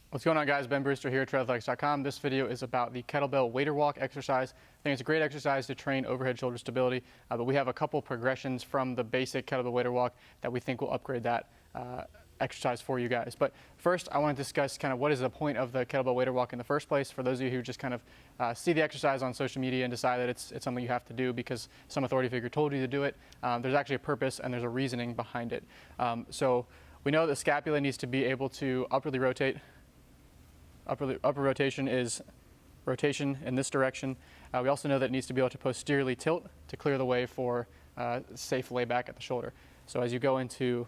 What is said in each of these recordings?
What's going on, guys? Ben Brewster here at TrailAthletics.com. This video is about the kettlebell wader walk exercise. I think it's a great exercise to train overhead shoulder stability, but we have a couple progressions from the basic kettlebell wader walk that we think will upgrade that exercise for you guys. But first, I want to discuss kind of what is the point of the kettlebell wader walk in the first place. For those of you who just kind of see the exercise on social media and decide that it's something you have to do because some authority figure told you to do it, there's actually a purpose and there's a reasoning behind it. So we know the scapula needs to be able to upwardly rotate. Upper rotation is rotation in this direction. We also know that it needs to be able to posteriorly tilt to clear the way for safe layback at the shoulder. So as you go into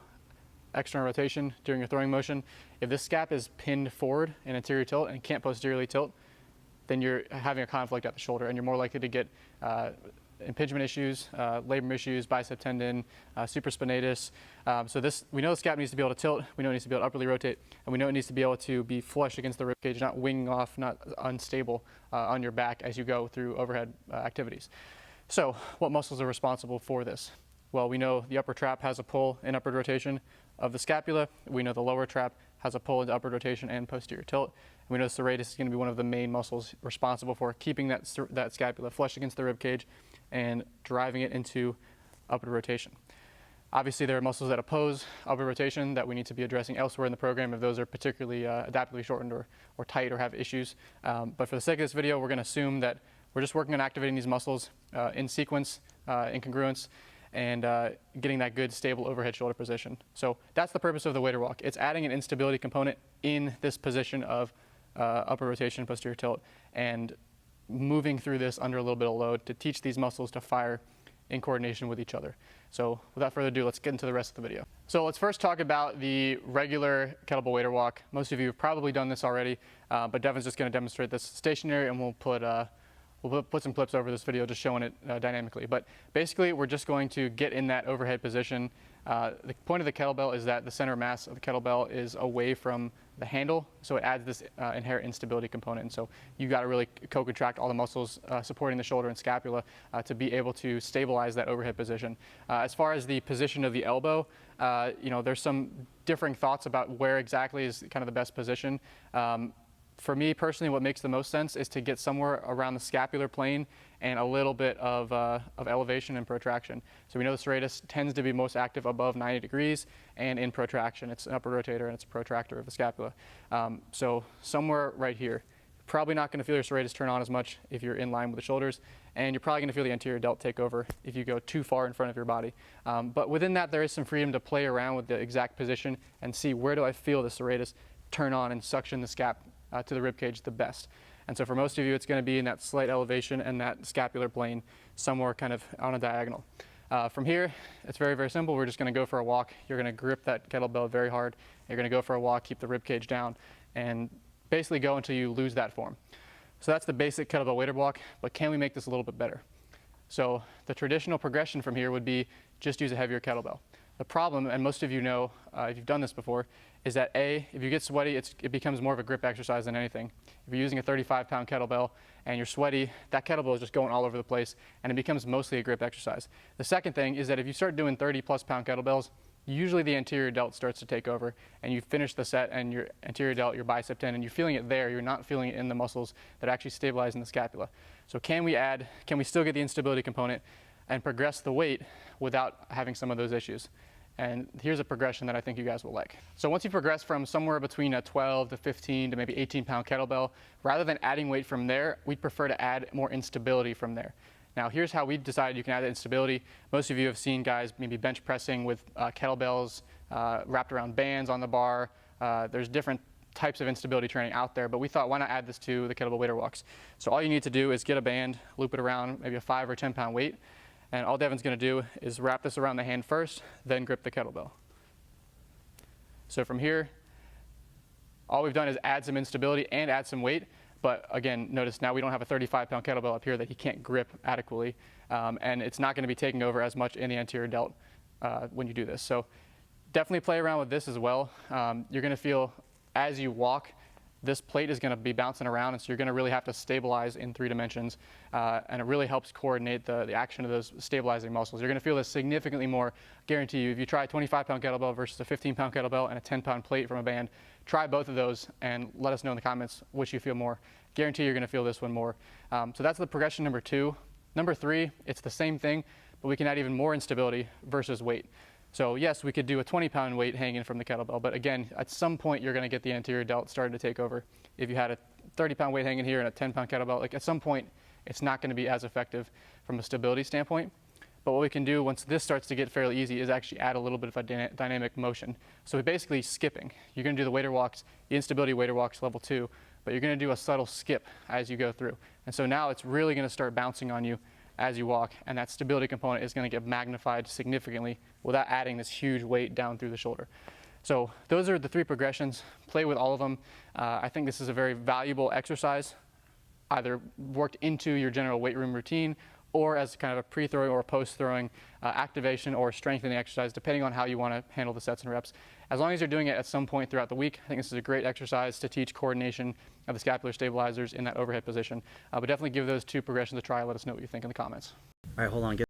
external rotation during your throwing motion, if this scap is pinned forward in anterior tilt and can't posteriorly tilt, then you're having a conflict at the shoulder and you're more likely to get impingement issues, labrum issues, bicep tendon, supraspinatus. So we know the scap needs to be able to tilt, we know it needs to be able to upwardly rotate, and we know it needs to be able to be flush against the ribcage, not winging off, not unstable on your back as you go through overhead activities. So what muscles are responsible for this? Well, we know the upper trap has a pull in upward rotation of the scapula. We know the lower trap has a pull into upward rotation and posterior tilt. And we know the serratus is going to be one of the main muscles responsible for keeping that scapula flush against the ribcage and driving it into upward rotation. Obviously, there are muscles that oppose upward rotation that we need to be addressing elsewhere in the program if those are particularly adaptively shortened or tight or have issues. But for the sake of this video, we're going to assume that we're just working on activating these muscles in sequence, in congruence, and getting that good stable overhead shoulder position. So that's the purpose of the wader walk. It's adding an instability component in this position of upper rotation, posterior tilt, and moving through this under a little bit of load to teach these muscles to fire in coordination with each other. So without further ado, let's get into the rest of the video. So let's first talk about the regular kettlebell wader walk. Most of you have probably done this already, but Devin's just going to demonstrate this stationary, and we'll put some clips over this video just showing it dynamically. But basically, we're just going to get in that overhead position. The point of the kettlebell is that the center of mass of the kettlebell is away from the handle, so it adds this inherent instability component. And so you got to really co-contract all the muscles supporting the shoulder and scapula to be able to stabilize that overhead position. As far as the position of the elbow, there's some differing thoughts about where exactly is kind of the best position. For me personally, what makes the most sense is to get somewhere around the scapular plane and a little bit of elevation and protraction. So we know the serratus tends to be most active above 90 degrees and in protraction. It's an upper rotator and it's a protractor of the scapula. So somewhere right here. Probably not going to feel your serratus turn on as much if you're in line with the shoulders, and you're probably going to feel the anterior delt take over if you go too far in front of your body. But within that, there is some freedom to play around with the exact position and see where do I feel the serratus turn on and suction the scap to the ribcage the best. And so for most of you, it's going to be in that slight elevation and that scapular plane somewhere kind of on a diagonal. From here, it's very, very simple. We're just going to go for a walk. You're going to grip that kettlebell very hard. You're going to go for a walk, keep the ribcage down, and basically go until you lose that form. So that's the basic kettlebell wader walk, but can we make this a little bit better? So the traditional progression from here would be just use a heavier kettlebell. The problem, and most of you know if you've done this before, is that if you get sweaty, it becomes more of a grip exercise than anything. If you're using a 35-pound kettlebell and you're sweaty, that kettlebell is just going all over the place and it becomes mostly a grip exercise. The second thing is that if you start doing 30-plus pound kettlebells, usually the anterior delt starts to take over and you finish the set and your anterior delt, your bicep tendon, you're feeling it there, you're not feeling it in the muscles that actually stabilize in the scapula. So can we still get the instability component and progress the weight without having some of those issues? And here's a progression that I think you guys will like. So once you progress from somewhere between a 12 to 15 to maybe 18-pound kettlebell, rather than adding weight from there, we'd prefer to add more instability from there. Now here's how we decided you can add the instability. Most of you have seen guys maybe bench pressing with kettlebells wrapped around bands on the bar. There's different types of instability training out there, but we thought, why not add this to the kettlebell wader walks? So all you need to do is get a band, loop it around maybe a 5 or 10-pound weight, and all Devin's going to do is wrap this around the hand first, then grip the kettlebell. So from here, all we've done is add some instability and add some weight. But again, notice now we don't have a 35-pound kettlebell up here that he can't grip adequately. And it's not going to be taking over as much in the anterior delt when you do this. So definitely play around with this as well. You're going to feel as you walk, this plate is going to be bouncing around, and so you're going to really have to stabilize in 3 dimensions, and it really helps coordinate the action of those stabilizing muscles. You're going to feel this significantly more, guarantee you. If you try a 25-pound kettlebell versus a 15-pound kettlebell and a 10-pound plate from a band, try both of those and let us know in the comments which you feel more. Guarantee you're going to feel this one more. So that's the progression number 2. Number 3, it's the same thing, but we can add even more instability versus weight. So yes, we could do a 20-pound weight hanging from the kettlebell, but again, at some point you're going to get the anterior delt starting to take over. If you had a 30-pound weight hanging here and a 10-pound kettlebell, like at some point it's not going to be as effective from a stability standpoint. But what we can do once this starts to get fairly easy is actually add a little bit of a dynamic motion. So we're basically skipping. You're going to do the waiter walks, the instability waiter walks level 2, but you're going to do a subtle skip as you go through. And so now it's really going to start bouncing on you as you walk, and that stability component is going to get magnified significantly without adding this huge weight down through the shoulder. So those are the 3 progressions. Play with all of them. I think this is a very valuable exercise, either worked into your general weight room routine or as kind of a pre-throwing or a post-throwing activation or strengthening exercise, depending on how you want to handle the sets and reps. As long as you're doing it at some point throughout the week, I think this is a great exercise to teach coordination of the scapular stabilizers in that overhead position. But definitely give those 2 progressions a try. Let us know what you think in the comments. All right, hold on. Get